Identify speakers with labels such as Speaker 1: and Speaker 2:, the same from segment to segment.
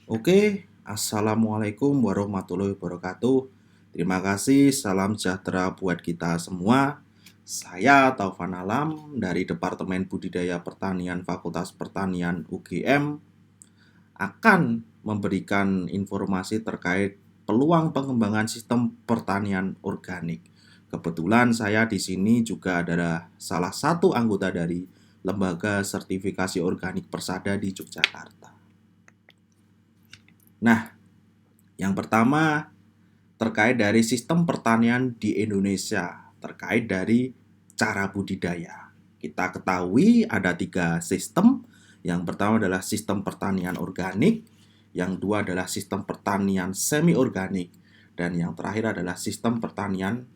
Speaker 1: Oke, Assalamualaikum warahmatullahi wabarakatuh. Terima kasih, salam sejahtera buat kita semua. Saya Taufan Alam dari Departemen Budidaya Pertanian Fakultas Pertanian UGM akan memberikan informasi terkait peluang pengembangan sistem pertanian organik. Kebetulan saya di sini juga adalah salah satu anggota dari Lembaga Sertifikasi Organik Persada di Yogyakarta. Nah, yang pertama terkait dari sistem pertanian di Indonesia, terkait dari cara budidaya. Kita ketahui ada 3 sistem. Yang pertama adalah sistem pertanian organik, yang kedua adalah sistem pertanian semi organik, dan yang terakhir adalah sistem pertanian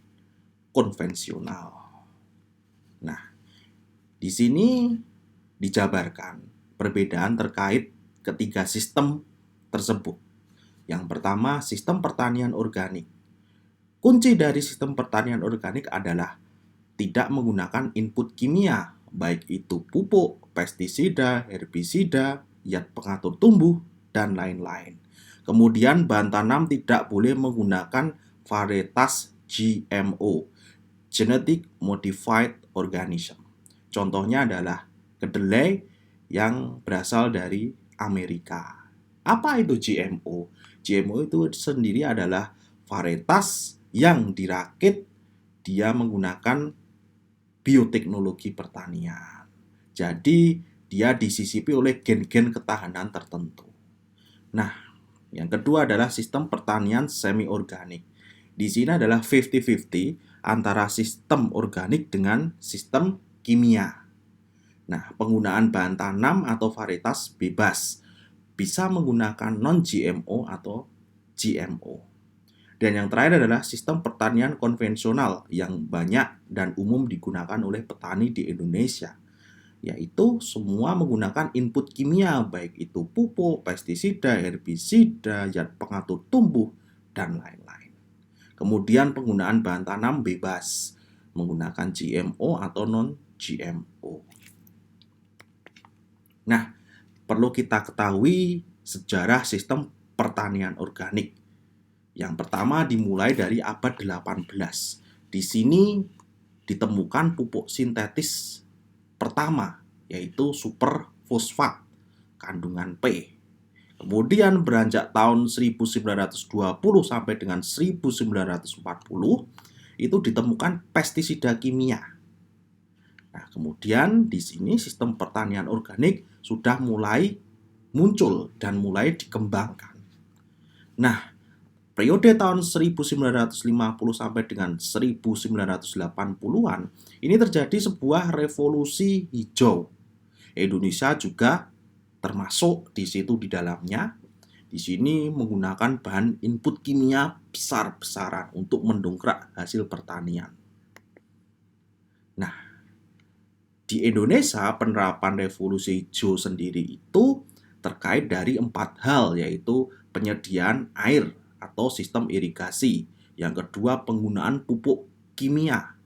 Speaker 1: konvensional. Nah, di sini dijabarkan perbedaan terkait ketiga sistem tersebut. Yang pertama, sistem pertanian organik. Kunci dari sistem pertanian organik adalah tidak menggunakan input kimia, baik itu pupuk, pestisida, herbisida, zat pengatur tumbuh, dan lain-lain. Kemudian bahan tanam tidak boleh menggunakan varietas GMO, Genetic Modified Organism. Contohnya adalah kedelai yang berasal dari Amerika. Apa itu GMO? GMO itu sendiri adalah varietas yang dirakit dia menggunakan bioteknologi pertanian. Jadi dia disisipi oleh gen-gen ketahanan tertentu. Nah, yang kedua adalah sistem pertanian semi organik. Di sini adalah 50-50 antara sistem organik dengan sistem kimia. Nah, penggunaan bahan tanam atau varietas bebas bisa menggunakan non-GMO atau GMO. Dan yang terakhir adalah sistem pertanian konvensional yang banyak dan umum digunakan oleh petani di Indonesia, yaitu semua menggunakan input kimia, baik itu pupuk, pestisida, herbisida, zat pengatur tumbuh, dan lain-lain. Kemudian penggunaan bahan tanam bebas, menggunakan GMO atau non-GMO. Nah, perlu kita ketahui sejarah sistem pertanian organik. Yang pertama dimulai dari abad 18. Di sini ditemukan pupuk sintetis pertama, yaitu super fosfat kandungan P. Kemudian beranjak tahun 1920 sampai dengan 1940 itu ditemukan pestisida kimia. Nah, kemudian di sini sistem pertanian organik sudah mulai muncul dan mulai dikembangkan. Nah, periode tahun 1950 sampai dengan 1980-an ini terjadi sebuah revolusi hijau. Indonesia juga termasuk di situ di dalamnya. Di sini menggunakan bahan input kimia besar-besaran untuk mendongkrak hasil pertanian. Nah, di Indonesia penerapan revolusi hijau sendiri itu terkait dari 4 hal, yaitu penyediaan air atau sistem irigasi. Yang kedua, penggunaan pupuk kimia.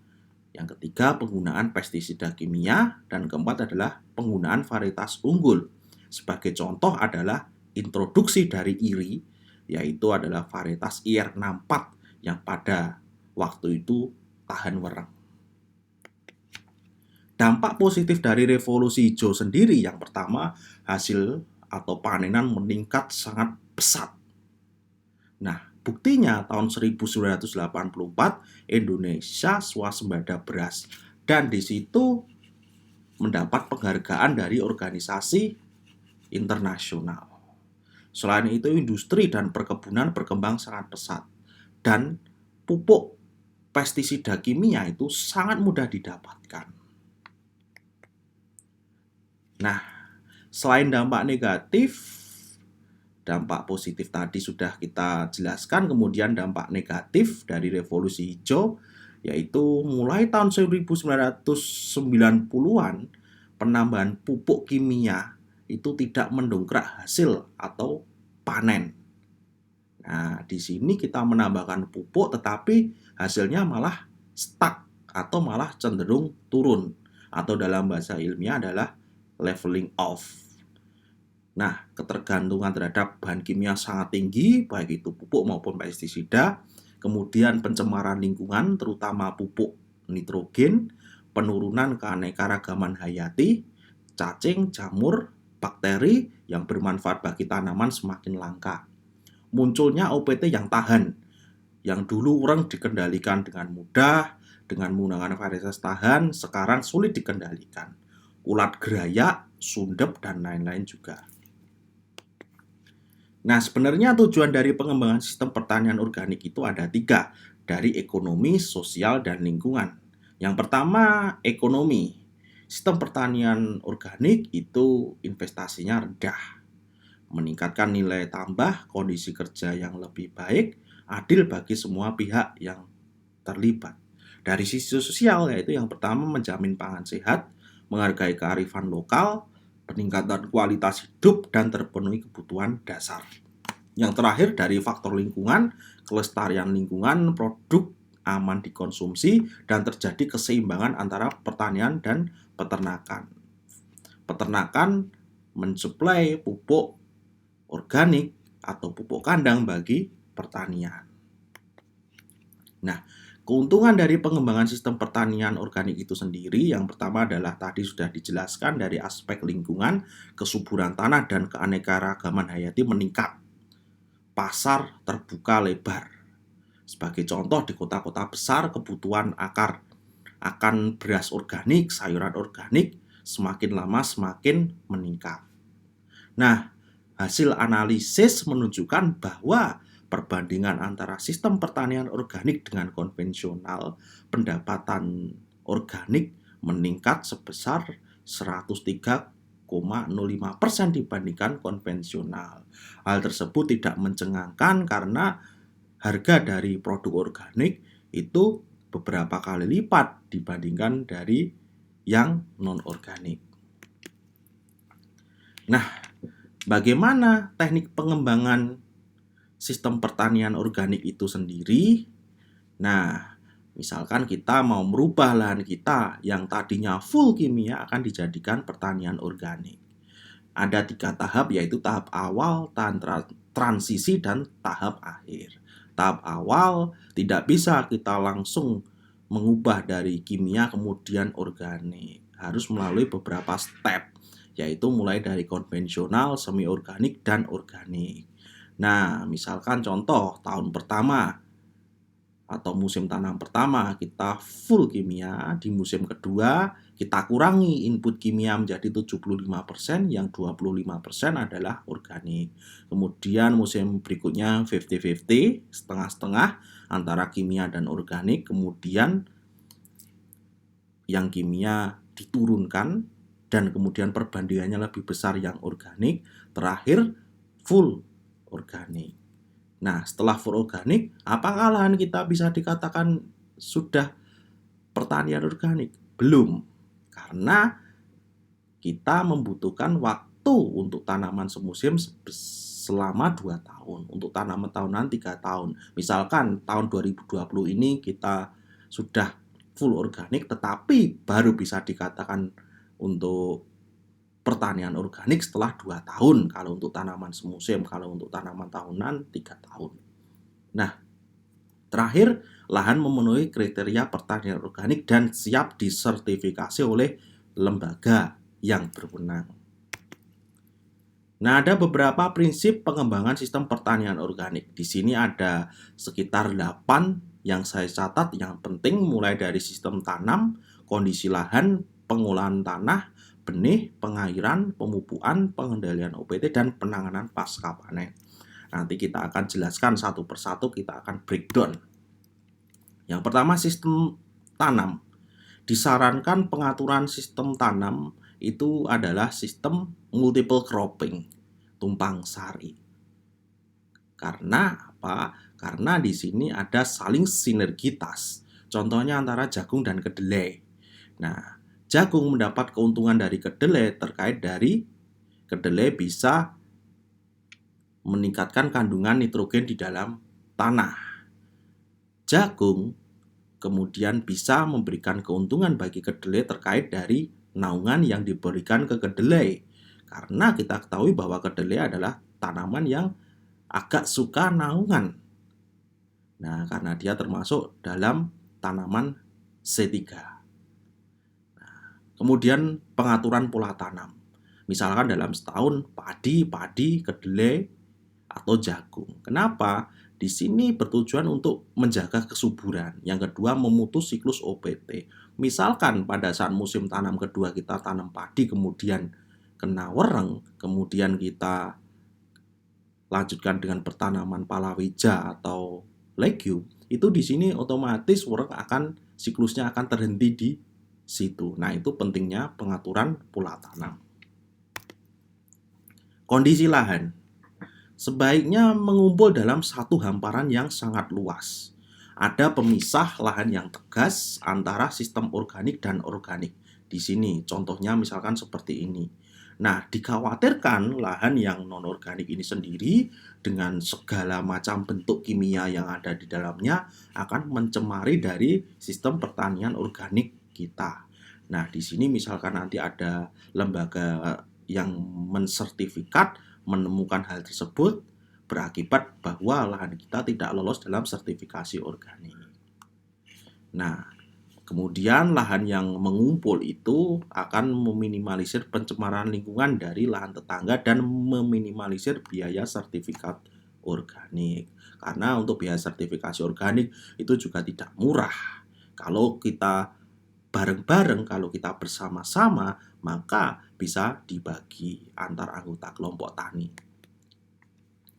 Speaker 1: Yang ketiga, penggunaan pestisida kimia. Dan keempat adalah penggunaan varietas unggul. Sebagai contoh adalah introduksi dari IRI, yaitu adalah varietas IR64 yang pada waktu itu tahan wereng. Dampak positif dari revolusi hijau sendiri yang pertama, hasil atau panenan meningkat sangat pesat. Nah, buktinya tahun 1984 Indonesia swasembada beras dan di situ mendapat penghargaan dari organisasi internasional. Selain itu industri dan perkebunan berkembang sangat pesat dan pupuk pestisida kimia itu sangat mudah didapatkan. Nah, selain dampak negatif, dampak positif tadi sudah kita jelaskan, kemudian dampak negatif dari revolusi hijau yaitu mulai tahun 1990-an penambahan pupuk kimia itu tidak mendongkrak hasil atau panen. Nah, di sini kita menambahkan pupuk tetapi hasilnya malah stuck atau malah cenderung turun atau dalam bahasa ilmiah adalah leveling off. Nah, ketergantungan terhadap bahan kimia sangat tinggi, baik itu pupuk maupun pestisida, kemudian pencemaran lingkungan, terutama pupuk nitrogen, penurunan keanekaragaman hayati, cacing, jamur, bakteri yang bermanfaat bagi tanaman semakin langka. Munculnya OPT yang tahan, yang dulu orang dikendalikan dengan mudah, dengan menggunakan varietas tahan, sekarang sulit dikendalikan. Ulat gerayak, sundep, dan lain-lain juga. Nah, sebenarnya tujuan dari pengembangan sistem pertanian organik itu ada 3, dari ekonomi, sosial, dan lingkungan. Yang pertama, ekonomi. Sistem pertanian organik itu investasinya rendah, meningkatkan nilai tambah, kondisi kerja yang lebih baik, adil bagi semua pihak yang terlibat. Dari sisi sosial, yaitu yang pertama menjamin pangan sehat, menghargai kearifan lokal, peningkatan kualitas hidup, dan terpenuhi kebutuhan dasar. Yang terakhir dari faktor lingkungan, kelestarian lingkungan, produk aman dikonsumsi, dan terjadi keseimbangan antara pertanian dan peternakan. Peternakan mensuplai pupuk organik atau pupuk kandang bagi pertanian. Nah, keuntungan dari pengembangan sistem pertanian organik itu sendiri yang pertama adalah tadi sudah dijelaskan dari aspek lingkungan, kesuburan tanah, dan keanekaragaman hayati meningkat. Pasar terbuka lebar. Sebagai contoh di kota-kota besar kebutuhan akan beras organik, sayuran organik semakin lama semakin meningkat. Nah, hasil analisis menunjukkan bahwa perbandingan antara sistem pertanian organik dengan konvensional, pendapatan organik meningkat sebesar 103,05% dibandingkan konvensional. Hal tersebut tidak mencengangkan karena harga dari produk organik itu beberapa kali lipat dibandingkan dari yang non-organik. Nah, bagaimana teknik pengembangan sistem pertanian organik itu sendiri? Nah, misalkan kita mau merubah lahan kita yang tadinya full kimia akan dijadikan pertanian organik. Ada 3 tahap, yaitu tahap awal, tahap transisi, dan tahap akhir. Tahap awal tidak bisa kita langsung mengubah dari kimia kemudian organik. Harus melalui beberapa step, yaitu mulai dari konvensional, semi organik, dan organik. Nah, misalkan contoh tahun pertama atau musim tanam pertama kita full kimia, di musim kedua kita kurangi input kimia menjadi 75%, yang 25% adalah organik. Kemudian musim berikutnya 50-50, setengah-setengah antara kimia dan organik, kemudian yang kimia diturunkan dan kemudian perbandingannya lebih besar yang organik, terakhir full organik. Nah, setelah full organik, apakah lahan kita bisa dikatakan sudah pertanian organik? Belum, karena kita membutuhkan waktu untuk tanaman semusim selama 2 tahun, untuk tanaman tahunan 3 tahun. Misalkan tahun 2020 ini kita sudah full organik, tetapi baru bisa dikatakan untuk pertanian organik setelah 2 tahun kalau untuk tanaman semusim, kalau untuk tanaman tahunan 3 tahun. Nah, terakhir, lahan memenuhi kriteria pertanian organik dan siap disertifikasi oleh lembaga yang berwenang. Nah, ada beberapa prinsip pengembangan sistem pertanian organik. Di sini ada sekitar 8 yang saya catat yang penting, mulai dari sistem tanam, kondisi lahan, pengolahan tanah, benih, pengairan, pemupukan, pengendalian OPT, dan penanganan pasca panen. Nanti kita akan jelaskan satu persatu, kita akan breakdown. Yang pertama, sistem tanam. Disarankan pengaturan sistem tanam itu adalah sistem multiple cropping, tumpang sari. Karena apa? Karena di sini ada saling sinergitas. Contohnya antara jagung dan kedelai. Nah, jagung mendapat keuntungan dari kedelai terkait dari kedelai bisa meningkatkan kandungan nitrogen di dalam tanah. Jagung kemudian bisa memberikan keuntungan bagi kedelai terkait dari naungan yang diberikan ke kedelai. Karena kita ketahui bahwa kedelai adalah tanaman yang agak suka naungan. Nah, karena dia termasuk dalam tanaman C3. Kemudian pengaturan pola tanam. Misalkan dalam setahun padi, kedelai, atau jagung. Kenapa? Di sini bertujuan untuk menjaga kesuburan. Yang kedua, memutus siklus OPT. Misalkan pada saat musim tanam kedua kita tanam padi, kemudian kena wereng, kemudian kita lanjutkan dengan pertanaman palawija atau legume, itu di sini otomatis wereng siklusnya akan terhenti di situ. Nah, itu pentingnya pengaturan pola tanam. Kondisi lahan. Sebaiknya mengumpul dalam satu hamparan yang sangat luas. Ada pemisah lahan yang tegas antara sistem organik dan organik. Di sini contohnya misalkan seperti ini. Nah, dikhawatirkan lahan yang non-organik ini sendiri dengan segala macam bentuk kimia yang ada di dalamnya akan mencemari dari sistem pertanian organik kita. Nah, di sini misalkan nanti ada lembaga yang mensertifikat menemukan hal tersebut, berakibat bahwa lahan kita tidak lolos dalam sertifikasi organik. Nah, kemudian lahan yang mengumpul itu akan meminimalisir pencemaran lingkungan dari lahan tetangga dan meminimalisir biaya sertifikat organik. Karena untuk biaya sertifikasi organik itu juga tidak murah. Kalau kita bareng-bareng, kalau kita bersama-sama, maka bisa dibagi antar anggota kelompok tani.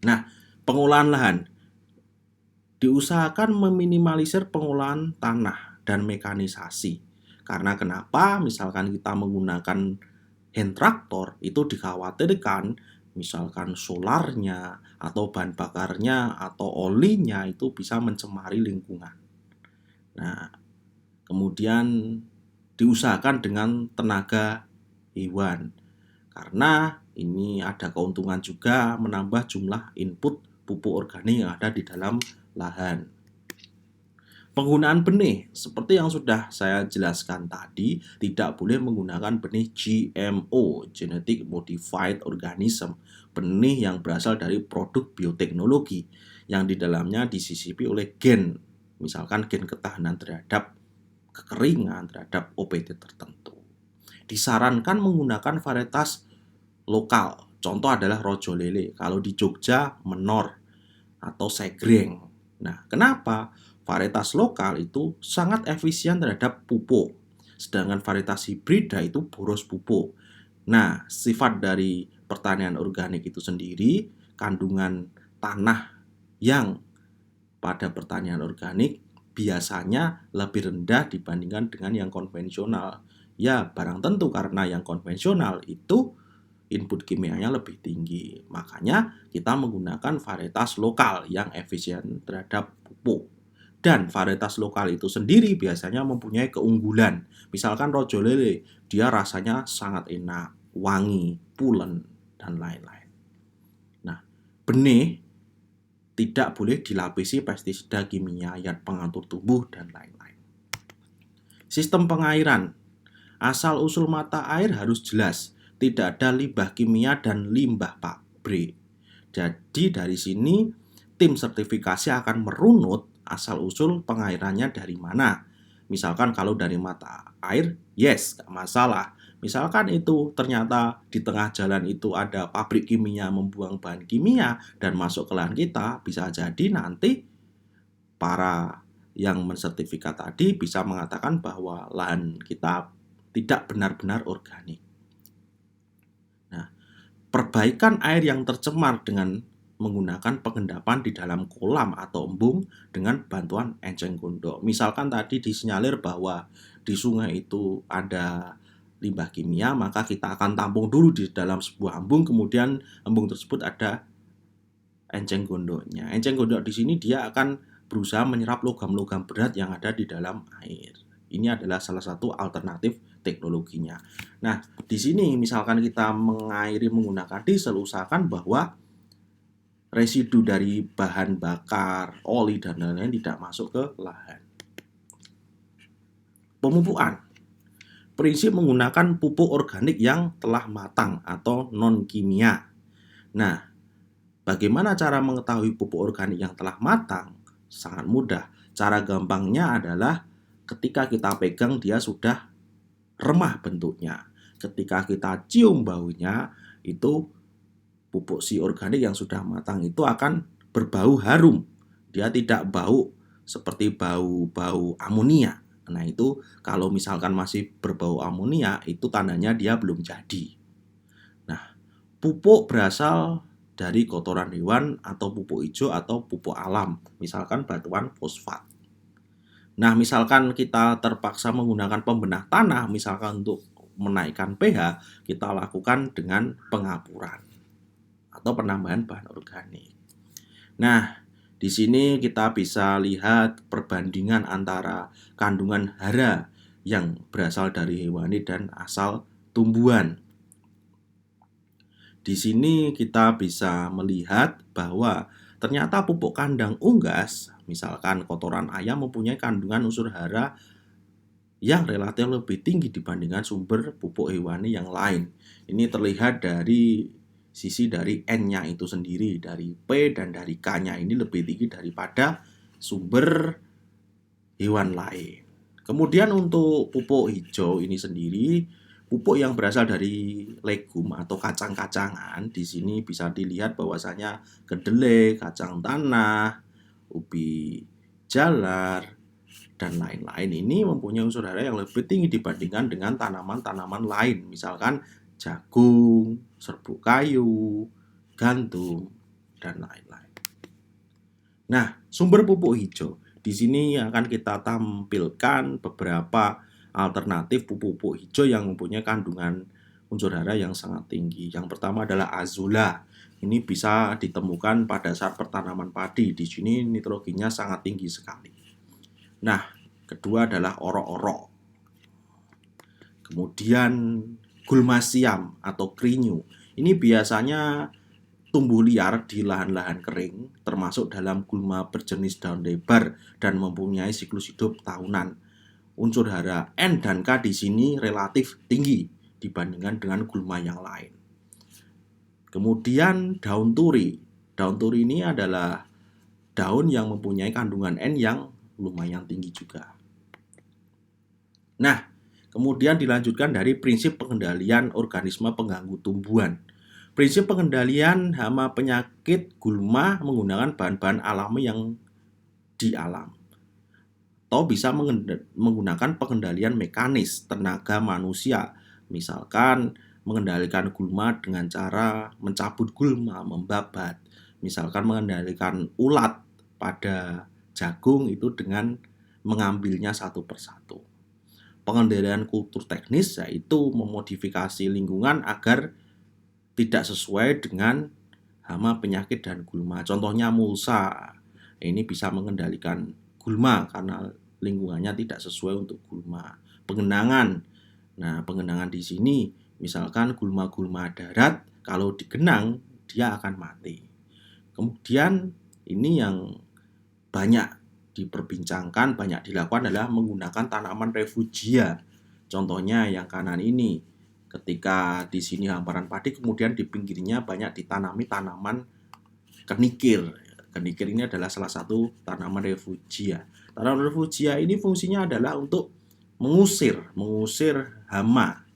Speaker 1: Nah, pengolahan lahan diusahakan meminimalisir pengolahan tanah dan mekanisasi. Karena kenapa? Misalkan kita menggunakan hand traktor, itu dikhawatirkan misalkan solarnya atau bahan bakarnya atau olinya itu bisa mencemari lingkungan. Nah, kemudian diusahakan dengan tenaga hewan. Karena ini ada keuntungan juga menambah jumlah input pupuk organik yang ada di dalam lahan. Penggunaan benih, seperti yang sudah saya jelaskan tadi, tidak boleh menggunakan benih GMO, Genetic Modified Organism, benih yang berasal dari produk bioteknologi, yang di dalamnya disisipi oleh gen, misalkan gen ketahanan terhadap kekeringan, terhadap OPT tertentu. Disarankan menggunakan varietas lokal, contoh adalah rojo lele, kalau di Jogja menor atau segreng. Nah, kenapa? Varietas lokal itu sangat efisien terhadap pupuk, sedangkan varietas hibrida itu boros pupuk. Nah, sifat dari pertanian organik itu sendiri, kandungan tanah yang pada pertanian organik biasanya lebih rendah dibandingkan dengan yang konvensional. Ya, barang tentu karena yang konvensional itu input kimianya lebih tinggi. Makanya kita menggunakan varietas lokal yang efisien terhadap pupuk. Dan varietas lokal itu sendiri biasanya mempunyai keunggulan. Misalkan rojo lele, dia rasanya sangat enak, wangi, pulen, dan lain-lain. Nah, benih tidak boleh dilapisi pestisida kimia yang pengatur tumbuh dan lain-lain. Sistem pengairan. Asal-usul mata air harus jelas. Tidak ada limbah kimia dan limbah pabrik. Jadi dari sini tim sertifikasi akan merunut asal-usul pengairannya dari mana. Misalkan kalau dari mata air, yes, gak masalah. Misalkan itu ternyata di tengah jalan itu ada pabrik kimia membuang bahan kimia dan masuk ke lahan kita, bisa jadi nanti para yang mensertifikat tadi bisa mengatakan bahwa lahan kita tidak benar-benar organik. Nah, perbaikan air yang tercemar dengan menggunakan pengendapan di dalam kolam atau embung dengan bantuan enceng gondok. Misalkan tadi disinyalir bahwa di sungai itu ada limbah kimia, maka kita akan tampung dulu di dalam sebuah embung, kemudian embung tersebut ada enceng gondoknya. Enceng gondok di sini dia akan berusaha menyerap logam-logam berat yang ada di dalam air. Ini adalah salah satu alternatif teknologinya. Nah, di sini misalkan kita mengairi menggunakan diesel, usahakan bahwa residu dari bahan bakar, oli, dan lain-lain tidak masuk ke lahan. Pemupukan. prinsip menggunakan pupuk organik yang telah matang atau non-kimia. Nah, bagaimana cara mengetahui pupuk organik yang telah matang? Sangat mudah. Cara gampangnya adalah ketika kita pegang dia sudah remah bentuknya. Ketika kita cium baunya, itu pupuk si organik yang sudah matang itu akan berbau harum. Dia tidak bau seperti bau amonia. Nah, itu kalau misalkan masih berbau amonia, itu tandanya dia belum jadi. Nah, pupuk berasal dari kotoran hewan atau pupuk hijau atau pupuk alam, misalkan batuan fosfat. Nah, misalkan kita terpaksa menggunakan pembenah tanah, misalkan untuk menaikkan pH, kita lakukan dengan pengapuran atau penambahan bahan organik. Nah, di sini kita bisa lihat perbandingan antara kandungan hara yang berasal dari hewani dan asal tumbuhan. Di sini kita bisa melihat bahwa ternyata pupuk kandang unggas, misalkan kotoran ayam mempunyai kandungan unsur hara yang relatif lebih tinggi dibandingkan sumber pupuk hewani yang lain. Ini terlihat dari sisi dari N-nya itu sendiri, dari P dan dari K-nya ini lebih tinggi daripada sumber hewan lain. Kemudian untuk pupuk hijau ini sendiri, pupuk yang berasal dari legum atau kacang-kacangan, di sini bisa dilihat bahwasanya kedelai, kacang tanah, ubi jalar, dan lain-lain ini mempunyai unsur hara yang lebih tinggi dibandingkan dengan tanaman-tanaman lain, misalkan jagung, serbuk kayu, gandum, dan lain-lain. Nah, sumber pupuk hijau. Di sini akan kita tampilkan beberapa alternatif pupuk hijau yang mempunyai kandungan unsur hara yang sangat tinggi. Yang pertama adalah azula. Ini bisa ditemukan pada saat pertanaman padi. Di sini nitrogennya sangat tinggi sekali. Nah, kedua adalah orok-orok. Kemudian gulmasiam atau krinyu. Ini biasanya tumbuh liar di lahan-lahan kering, termasuk dalam gulma berjenis daun lebar dan mempunyai siklus hidup tahunan. Unsur hara N dan K di sini relatif tinggi dibandingkan dengan gulma yang lain. Kemudian daun turi. Daun turi ini adalah daun yang mempunyai kandungan N yang lumayan tinggi juga. Nah, kemudian dilanjutkan dari prinsip pengendalian organisme pengganggu tumbuhan. Prinsip pengendalian hama penyakit gulma menggunakan bahan-bahan alami yang di alam. Atau bisa menggunakan pengendalian mekanis tenaga manusia. Misalkan mengendalikan gulma dengan cara mencabut gulma, membabat. Misalkan mengendalikan ulat pada jagung itu dengan mengambilnya satu persatu. Pengendalian kultur teknis yaitu memodifikasi lingkungan agar tidak sesuai dengan hama penyakit dan gulma. Contohnya mulsa. Ini bisa mengendalikan gulma karena lingkungannya tidak sesuai untuk gulma. Pengenangan. Nah, pengenangan di sini misalkan gulma-gulma darat kalau digenang dia akan mati. Kemudian ini yang banyak diperbincangkan, banyak dilakukan adalah menggunakan tanaman refugia. Contohnya yang kanan ini. Ketika di sini hamparan padi, kemudian di pinggirnya banyak ditanami tanaman kenikir. Kenikir ini adalah salah satu tanaman refugia. Tanaman refugia ini fungsinya adalah untuk mengusir hama.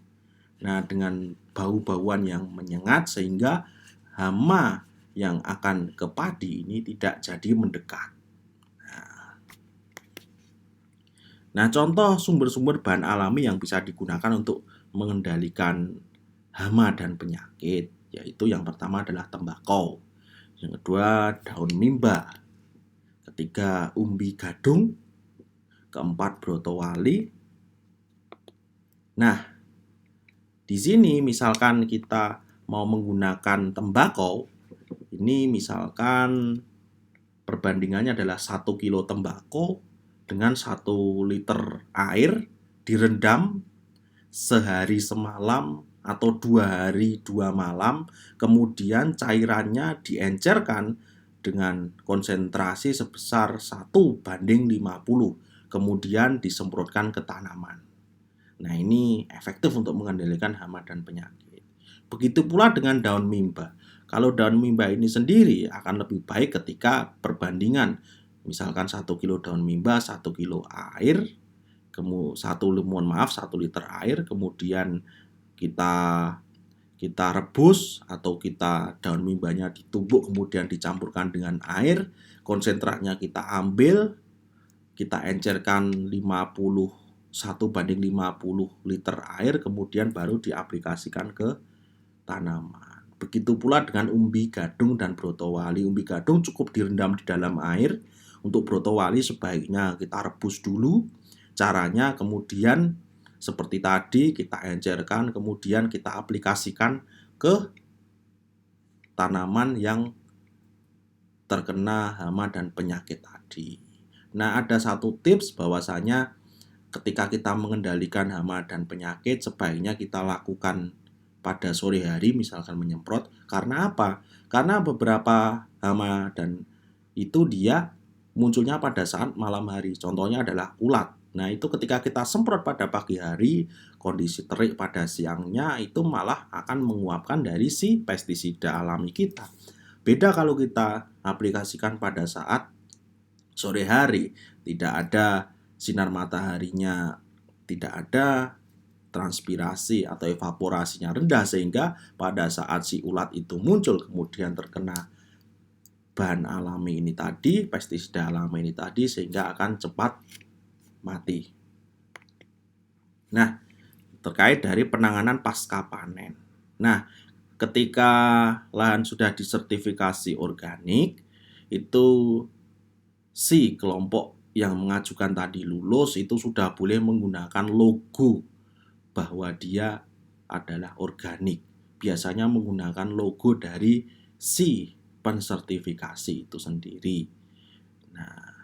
Speaker 1: Nah, dengan bau-bauan yang menyengat sehingga hama yang akan ke padi ini tidak jadi mendekat. Nah, contoh sumber-sumber bahan alami yang bisa digunakan untuk mengendalikan hama dan penyakit, yaitu yang pertama adalah tembakau, yang kedua daun mimba, ketiga umbi gadung, keempat brotowali. Nah, di sini misalkan kita mau menggunakan tembakau, ini misalkan perbandingannya adalah 1 kilo tembakau dengan 1 liter air direndam sehari semalam atau 2 hari 2 malam, kemudian cairannya diencerkan dengan konsentrasi sebesar 1:50, kemudian disemprotkan ke tanaman. Nah, ini efektif untuk mengendalikan hama dan penyakit. Begitu pula dengan daun mimba. Kalau daun mimba ini sendiri akan lebih baik ketika perbandingan. Misalkan 1 kilo daun mimba, 1 kilo air, 1 liter air, kemudian kita kita rebus atau kita daun mimbanya ditumbuk kemudian dicampurkan dengan air, konsentratnya kita ambil, kita encerkan 51 banding 50 liter air, kemudian baru diaplikasikan ke tanaman. Begitu pula dengan umbi gadung dan brotowali. Umbi gadung cukup direndam di dalam air. Untuk brotowali sebaiknya kita rebus dulu. Caranya kemudian seperti tadi kita encerkan, kemudian kita aplikasikan ke tanaman yang terkena hama dan penyakit tadi. Nah, ada satu tips bahwasanya ketika kita mengendalikan hama dan penyakit sebaiknya kita lakukan pada sore hari, misalkan menyemprot. Karena apa? Karena beberapa hama dan itu dia munculnya pada saat malam hari. Contohnya adalah ulat. Nah, itu ketika kita semprot pada pagi hari, kondisi terik pada siangnya itu malah akan menguapkan dari si pestisida alami kita. Beda kalau kita aplikasikan pada saat sore hari, tidak ada sinar mataharinya, tidak ada transpirasi atau evaporasinya rendah, sehingga pada saat si ulat itu muncul kemudian terkena bahan alami ini tadi, pestisida alami ini tadi, sehingga akan cepat mati. Nah, terkait dari penanganan pasca panen. Nah, ketika lahan sudah disertifikasi organik, itu si kelompok yang mengajukan tadi lulus itu sudah boleh menggunakan logo bahwa dia adalah organik. Biasanya menggunakan logo dari si pensertifikasi itu sendiri. Nah,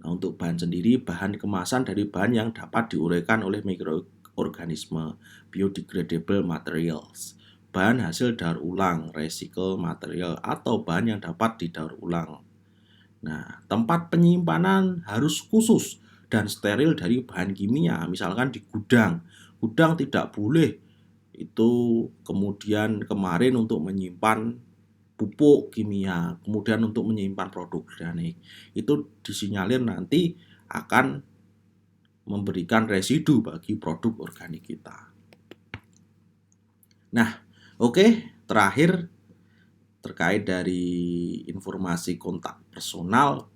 Speaker 1: untuk bahan sendiri, bahan kemasan dari bahan yang dapat diuraikan oleh mikroorganisme, biodegradable materials, bahan hasil daur ulang, recycle material, atau bahan yang dapat didaur ulang. Nah, tempat penyimpanan harus khusus dan steril dari bahan kimia, misalkan di gudang. Gudang tidak boleh itu kemudian kemarin untuk menyimpan pupuk kimia, kemudian untuk menyimpan produk organik. Itu disinyalir nanti akan memberikan residu bagi produk organik kita. Nah, oke, terakhir terkait dari informasi kontak personal,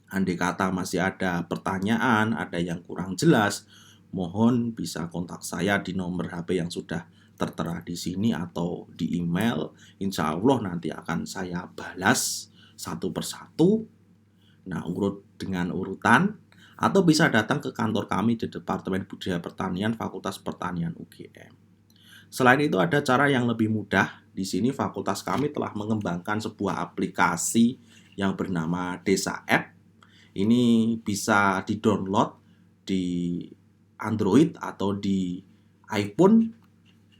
Speaker 1: andai kata masih ada pertanyaan, ada yang kurang jelas, mohon bisa kontak saya di nomor HP yang sudah tertera di sini atau di email. Insya Allah nanti akan saya balas satu persatu. Nah, urut dengan urutan, atau bisa datang ke kantor kami di Departemen Budidaya Pertanian Fakultas Pertanian UGM. Selain itu ada cara yang lebih mudah. Di sini fakultas kami telah mengembangkan sebuah aplikasi yang bernama Desa App. Ini bisa di-download di Android atau di iPhone.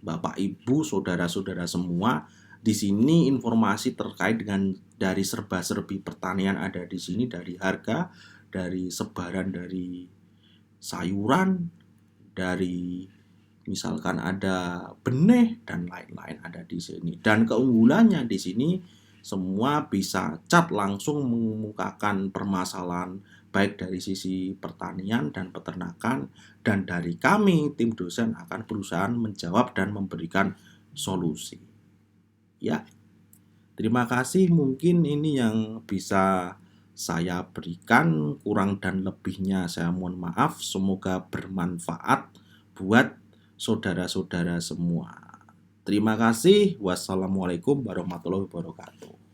Speaker 1: Bapak, Ibu, saudara-saudara semua, di sini informasi terkait dengan dari serba-serbi pertanian ada di sini, dari harga, dari sebaran dari sayuran, dari misalkan ada benih dan lain-lain ada di sini. Dan keunggulannya di sini semua bisa chat langsung mengemukakan permasalahan baik dari sisi pertanian dan peternakan, dan dari kami tim dosen akan berusaha menjawab dan memberikan solusi. Ya, terima kasih, mungkin ini yang bisa saya berikan, kurang dan lebihnya saya mohon maaf, semoga bermanfaat buat saudara-saudara semua. Terima kasih. Wassalamualaikum warahmatullahi wabarakatuh.